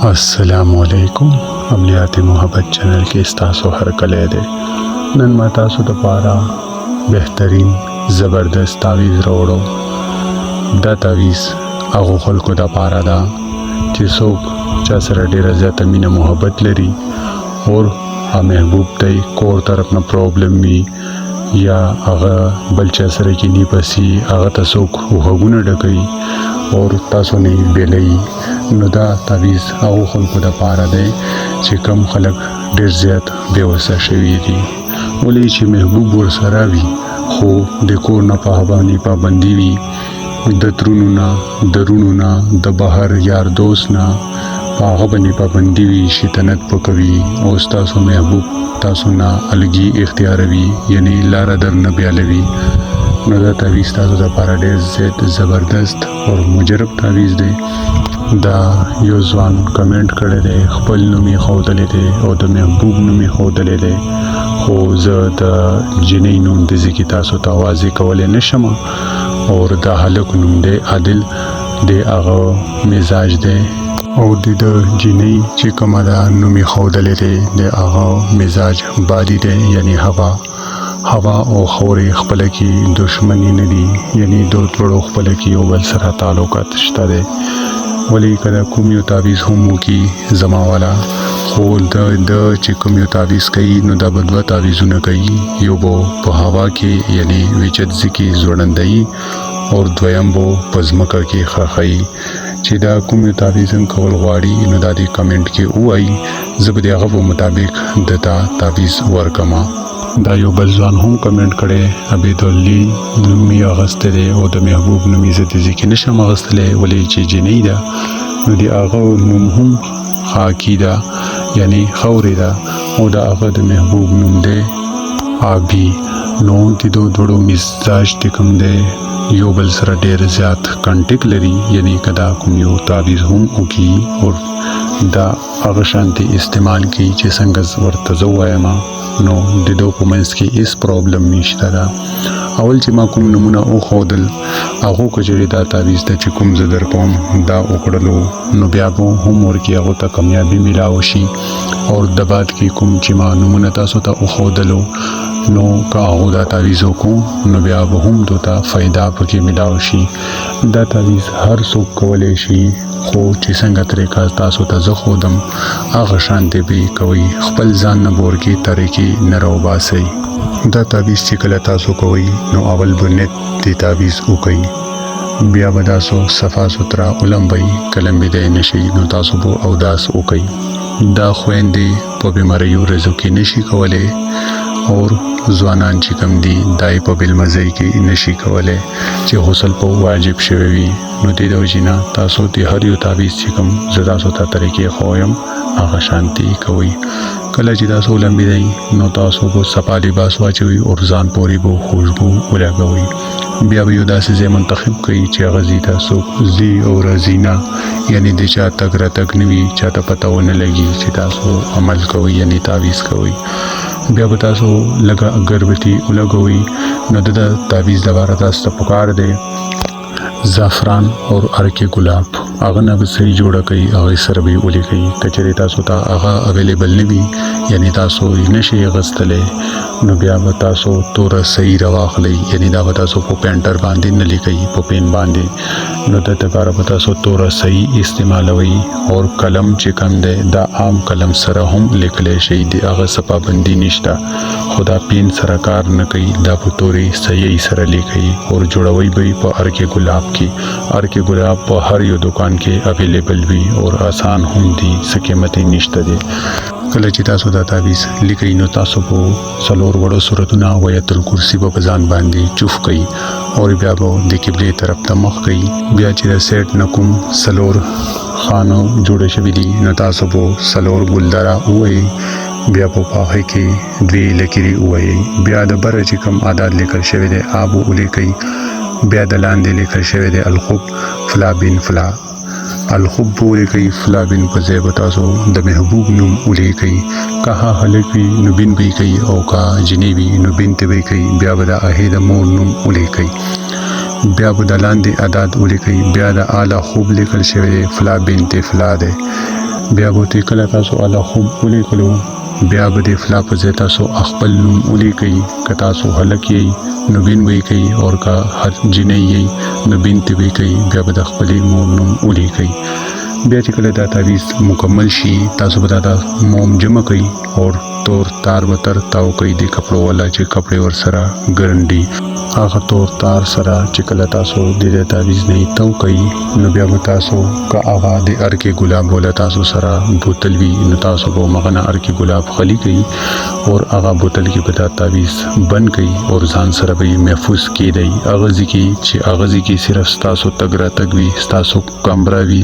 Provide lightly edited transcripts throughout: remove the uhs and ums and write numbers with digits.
अस्सलामुअलैकुम अमलियात मोहब्बत चैनल के इस्तासो हर कले दे नन मतासो दोबारा बेहतरीन ज़बरदस्त तावीज़ रोड़ो दा तावीज़ आगो खल्को दा पारा दा कि सोक चा सर डेर ज़्यादा मीना मोहब्बत लरी और आ महबूब तई कोर तरफ न प्रॉब्लम मी या आगा बलचा सर की नी पसी आगा तसोक हगुना डकई और तासो नहीं बेलई नुदा तावीज़ आगो खल्को दा पारा दे चे कम खलक डेर ज़्याद बेवसा शवी दी ओले चे महबूब वर सरा वी खो देखो न पाहबानी पाबंदी वी दरुनुना द बहर यार दोस्त ना पागा बनी पाबंदी वी शितनत पकवी और तासो महबूब तासो ना अलगी इख्तियारवी यानी लारा दर न ब्यालवी नुदा तावीज़ तासो दा पारा डेर ज़्याद ज़बरदस्त और मुजरब तावीज़ दे दा यो जवान कमेंट करे दे खपल नुमी खौदले दे और द महबूब नुमी खौदले दे खो ज द जिनी नूम दे ज़िकी तासो ता वाज़े कवले नशमा और द हलक नुम दे आदिल दे आगा मिजाज दे और द जिनी चिकमा दा नुमी खौदले दे आगा मिजाज बादी दे यानी हवा और खौरे खपल की दुश्मनी नदी यानी दो तोड़ो खपल की ओबल सरा ताल्लुकात शता दे वली कदा कुमियो तावीज़ हमू की जमा वाला खो द चिकुम यो तावीज़ कई नु दा बदवा तावीज़ न कई यो बो हवा के यानी विचत ज़िकी जोड़ंदई और द्वयम बो पजमका की खाखई चिदा कुम यो तावीज़ कवल गवाड़ी नु दादी कमेंट के आई जबदे अगब मुताबिक दता तावीज़ वर्कमा दा यो बलजवान हम कमेंट करे अबे दोली नुमी अगस्त दे और द महबूब नुमी ज़ति ज़िकी नशम अगस्त ले वली चीज़ नहीं दा नुदी आगा नुम हम खाकी दा यानी खौरे दा और दा आगा द महबूब नुम दे आबी नो तिदो दोड़ो मिजाज तिकम दे यो बल सरा डेर ज़्याद कंटेक लरी यानी कदा कुम यो तावीज़ हम उकी और दा आगा शांति इस्तेमाल की चे संगज वर्तज़ो आयमा नो दिदो पुमंस की इस प्रॉब्लम निश्ता दा अवल चे मा कुम नमूना ओ खोदल आगो कजरी दा तावीज़ दा चिकुम ज़दर कोम दा उकड़लो नो ब्याबो हम और की आगो ता कामयाबी मिलाओशी और दबात की कुम चिमा नमूना तासो ता ओ खोदलो नो का आगो दा तावीज़ो को नो ब्याबो हम दो ता फ़ायदा पके मिलाओशी दा तावीज़ हर सुख कवलेशी खो ची संगत तरीका तासो ता ज़खोदम आगा शांति भी कवई खपल जान न बोर की तरीकी नरो बासई दा तावीज़ चिकला तासो कवई नो अवल बुनेत ती तावीज़ उकई बिया बदासो सफ़ा सुथरा उलम बई कलम बिदे नशी नो तासो बो अवदास उकई दा खुएंदे पो बीमारियों रज़ुकी नशी कवले और जवानान चिकम दी दाई पो बिल मज़ई की नशी कवले चे हुसल पो वाजिब शेवी नुदी दो जिना तासो ती हर यो तावीज़ चिकम ज़दा सोता तरीके खोयम आगा शांति कवई कला जिदा सो लंबी दई नो तासो को सपा लिबास वाचुई और जान पोरी बो खुशबू उला गई बिया युदा से जे मुंतखब कई चे गजीदा सो जी और जीना यानी दिशा तक रतक नवी चाता पता वो न लगी चिता सो अमल कवई यानी तावीज़ कवई बिया बतासो लगा अगरबत्ती उला गई नददा तावीज़ दबारा दास्ता पुकार दे ज़ाफ़रान और अर्के गुलाब आगा नब सही जोड़ा कई आगे सर भी उली कई कचरे तासो ता आगा अवेलेबल नहीं भी यानी तासो नशे गस्तले नुबिया बतासो तोरा सही रवाख लई यानी दा बतासो पो पेंटर बांधे नली कई पो पेन बांधे नुदा तबारा बतासो तोरा सही इस्तेमाल वई और कलम चिकन दे दा आम कलम सरा हम लिखले शहीद आगा सपा बंदी निश्ता खुदा पेन सरकार न कई दा तोरे सही सरा लिखई और जोड़वई बई पो अर्के गुलाब की अर्के गुलाब पो हर यो दुकान के अवेलेबल भी और आसान हम दी सकेमती निश्ता दे कल चिता सुदा तावीज़ लिखई नो तासो पो सलोर वड़ो सूरतुना वयतुल कुर्सी पो बजान बांधी चुफ कई और ब्या बो दिकिबले तरफ तमख कई ब्या चिरा सेट नकुम सलोर खानो जोड़े शबिली नो तासो पो सलोर गुलदारा उए ब्या पो पाखे के द्वी लकीरी उए ब्या दबर चिकम आदाद लेकर शविदे आबू उले कई ब्या दलान दे लेकर शविदे अलखुब फला बिन फला अलखुब उले कई फला बिन पजे बतासो द महबूब नुम उले कई कहा हलक भी नुबिन भी कई और का जिने भी नुबिन ते भी कई ब्या बदा अहेद मोर नुम उले कई ब्या बदलान दे आदाद उले कई ब्या द आला खूब लेकर शवे फला बिनते फला दे بیا به کله تاسو الله خوب ولیکلو بیا به د فلا په ځای تاسو خپل نوم ولیکئ که تاسو هلک یې نو بین به یې کوي او که جنۍ یې نو بنت به یې کوي بیا به د خپلې مور نوم ولیکئ بیا چې کله دا تعویض مکمل شي تاسو به دا موم جمع کوي او تور تار به تر تاو کوي د کپړو والا چې کپړې ورسره ګرنډي هغه تور تار سره چې کله تاسو د تعویض نه تاو کوي نو بیا به تاسو که هغه د ارکې ګلاب ولا تاسو سره بوتل وي نو تاسو به مغنه ارکې ګلاب خلی کوي او هغه بوتل کې به دا تعویض بند کوي او ځان سره به محفوظ کیدی هغه ځکه چې هغه ځکه صرف تاسو تګ را تګ وي تاسو کمره وي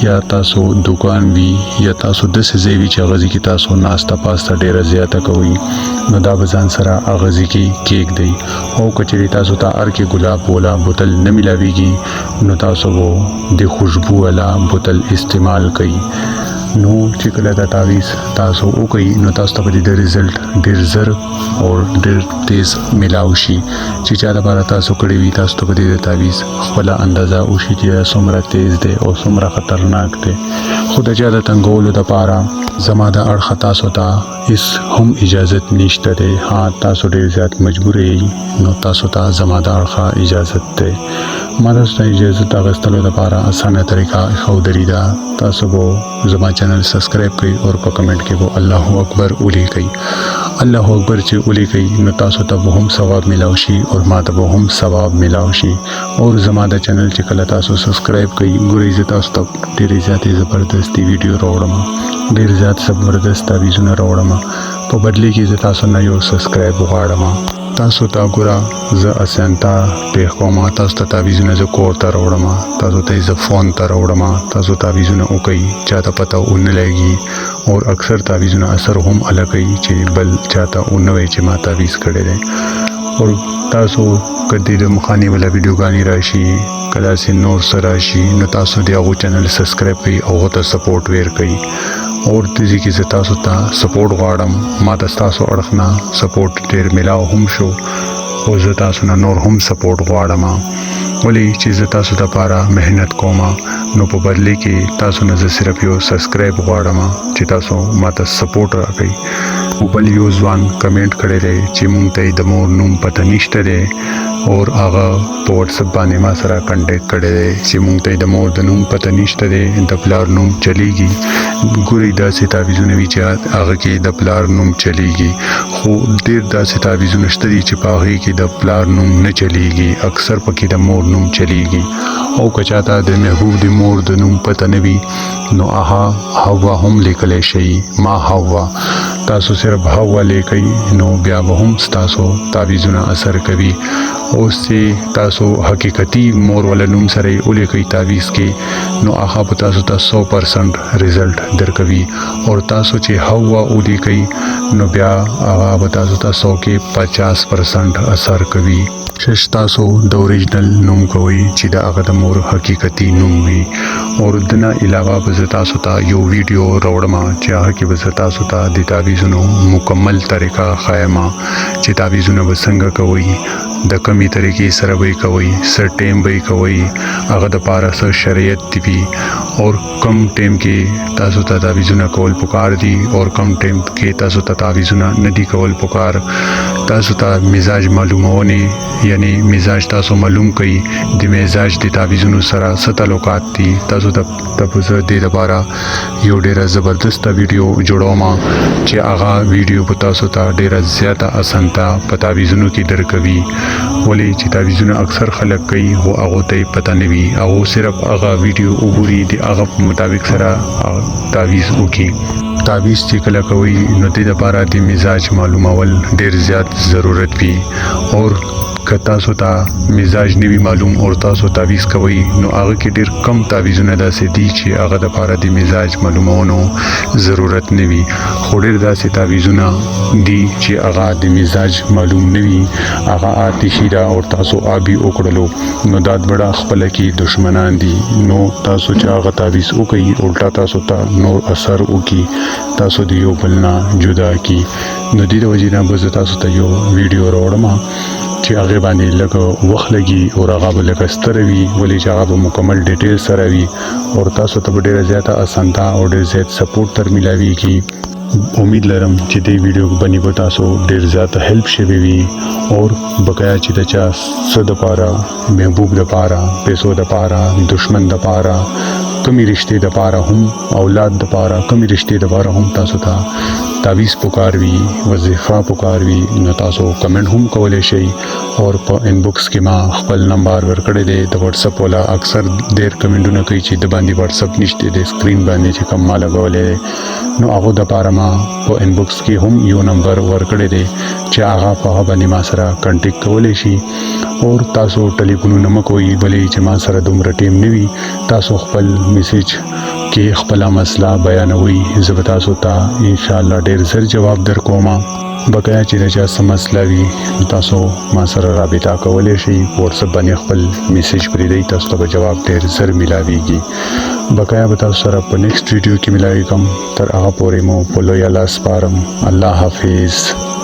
یا تاسو دکان وي یا تاسو د څه ځای وي چې هغه ځکه تاسو ناستا پاستا ډیره زیاته کوي نو دا به ځان سره هغه ځکه کېک دی او کچری تاسو ته ارکې ګلاب ولا بوتل نه ملاويږي نو تاسو وو د خوشبو والا بوتل استعمال کړئ نو چې کله دا تعویض تاسو وکړئ نو تاسو ته د رزلټ ډیر زر او ډیر تیز ملاو شي چې چا لپاره تاسو کړی وي تاسو ته د تعویض خپل اندازه وشي چې څومره تیز دی او څومره خطرناک دی خو د چا د تنګولو لپاره زما د اړخ تاسو ته هیڅ هم اجازت نشته دی ها تاسو ډیر زیات مجبور یې نو تاسو ته زما د اړخ اجازت دی ما تاسو ته اجازه اخیستلو لپاره اسانه طریقه ښودلې ده تاسو به زما چینل سبسکرایب کړئ او په کمنټ کې به الله اکبر ولیکئ الله اکبر چې ولیکئ نو تاسو ته هم ثواب ملاو شي او ما ته هم ثواب ملاو شي او زما د چینل چې کله تاسو سبسکرایب کړئ ګورئ زه تاسو ته ډېرې زیاتې زبردستي ویډیو راوړم ډېر زیات زبردست تعویضونه راوړم په بدلی کې زه تاسو نه یو سبسکرایب غواړم تاسو ته ګوره زه اسانتا پیښ کوم تاسو ته تعویضونه زه کور ته راوړم تاسو ته زه فون ته راوړم تاسو تعویضونه وکړئ چاته پته ونه لګي او اکثر تعویضونه اثر هم الګي چې بل چاته ونه وي چې ما تعویض کړی دی او تاسو کدی د مخانی ولا ویډیوګانی راشي کله سي نور سره راشي نو تاسو د هغه چینل سبسکرایب کړئ او ته سپورټ ور کړئ اور تیزی کې زه تاسو ته سپورټ غواړم ما تاسو اړخنا سپورټ ډیر ملاو هم شو او زه تاسو نه نور هم سپورټ غواړم ولی چې زه تاسو ته لپاره مهنت کوم نو په بدلی کې تاسو نه صرف یو سبسکرایب غواړم چې تاسو ما ته سپورټ راکړئ او بل یو ځوان کمنټ کړی دی چې مونږ ته د مور نوم پته نشته دی او هغه په واتس اپ باندې ما سره کانټیکټ کړی دی چې مونږ ته د مور د نوم پته نشته دی د پلار نوم چلیږي ګوري داسې تعویضونه وي چې هغه کې د پلار نوم چلیږي خو ډیر داسې تعویضونه شته دي چې په هغه کې د پلار نوم نه چلیږي اکثر پکې د مور نوم چلیږي او که چاته د محبوب د مور د نوم پته نه وي نو هغه هوا هم لیکلی شي ما هوا تاسو صرف هوا لیکئ نو بیا به هم تاسو تعویضونه اثر کوي او چې تاسو حقیقتي مور ول نوم سره ولیکئ تعویض کې نو هغه په تاسو ته 100% رزلټ درکوي او تاسو چې هوا ولیکئ نو بیا هغه په تاسو ته 100 کې 50% اثر کوي شش تاسو د اوریجنل نوم کوي چې دا هغه د مور حقیقتي نوم وي او دنه علاوه به تاسو ته یو ویډیو راوړم چې هغه کې به تاسو ته د تعویضونو مکمل طریقه خایما چې تعویضونه وسنګ کوي د کمی طریقې سره وي کوي سر ټیم وي کوي هغه د پاره سره شریعت دی او کم ټیم کې تاسو ته تعویضونه کول پکار دي او کم ټیم کې تاسو ته تعویضونه ندي کول پکار تاسو ته مزاج معلومونه یعنی مزاج تاسو معلوم کړئ د مزاج د تعویضونو سره څه تعلقات دي تاسو ته تاسو د لپاره یو ډیره زبردست ویډیو جوړوم چې هغه ویډیو په تاسو ته ډیره زیاته اسانه په تعویضونو کې درکوي ولی چې تعویضونه اکثر خلک کوي او هغه ته پته نه وي او صرف هغه ویډیو وګوري د هغه مطابق سره تعویض وکړي تعویض چې کله کوي نو د لپاره د مزاج معلومول ډیر زیات ضرورت وي او که تاسو ته مزاج نیوی معلوم او تاسو تعویض کوي نو هغه کې ډیر کم تعویضونه داسې دي چې هغه د لپاره د مزاج معلومونو ضرورت نه وي خو ډیر داسې تعویضونه دي چې هغه د مزاج معلوم نه وي هغه آتشي دا او تاسو آبي وکړلو نو داد بڑا خپل کې دشمنان دي نو تاسو چې هغه تعویض وکړي الټا تاسو ته نور اثر وکړي تاسو د یو بل نه جدا کی نو دې د وجې نه به زه تاسو ته یو ویډیو راوړم چې هغه باندې لږ وخت لګي او هغه به لږ ستره وي ولې چې هغه به مکمل ډیټیل سره وي او تاسو ته به ډېره زیاته اسانتیا او ډېر زیات سپورټ تر ملاويږي امید لرم چې دې ویډیو باندې به تاسو ډېر زیات هیلپ شوي وي او بقایا چې د چا څه د پاره محبوب د پاره پیسو د پاره دشمن د پاره کمی رشتې د پاره هم اولاد د پاره کمی رشتې د پاره هم تاسو ته تعویذ پکار وي وظیفه پکار وي نو تاسو کمنټ هم کولای شئ او په انبوکس کې ما خپل نمبر ورکړی دی د واتس اپ ولا اکثر ډېر کمنټونه کوي چې د باندې واتس اپ نشته د سکرین باندې چې کوم مال غولې نو هغه د پاره ما په انبوکس کې هم یو نمبر ورکړی دی چې هغه په باندې ما سره کانټیکټ کولای شي او تاسو ټلیفون نه مکوئ بلې چې ما سره دومره ټیم نیوي تاسو خپل میسج کې خپل مسله بیانوي زه به تاسو ته ان شاء الله ډېر زر جواب درکوم بقایا چې دا څه مسله وي تاسو ما سره رابطه کولای شئ واتس اپ باندې خپل میسج پرې تاسو ته جواب ډېر زر ملاويږي بقایا به تاسو سره په نیکسټ ویډیو کې ملاوي کوم تر هغه پورې مو په لوی الله سپارم الله حافظ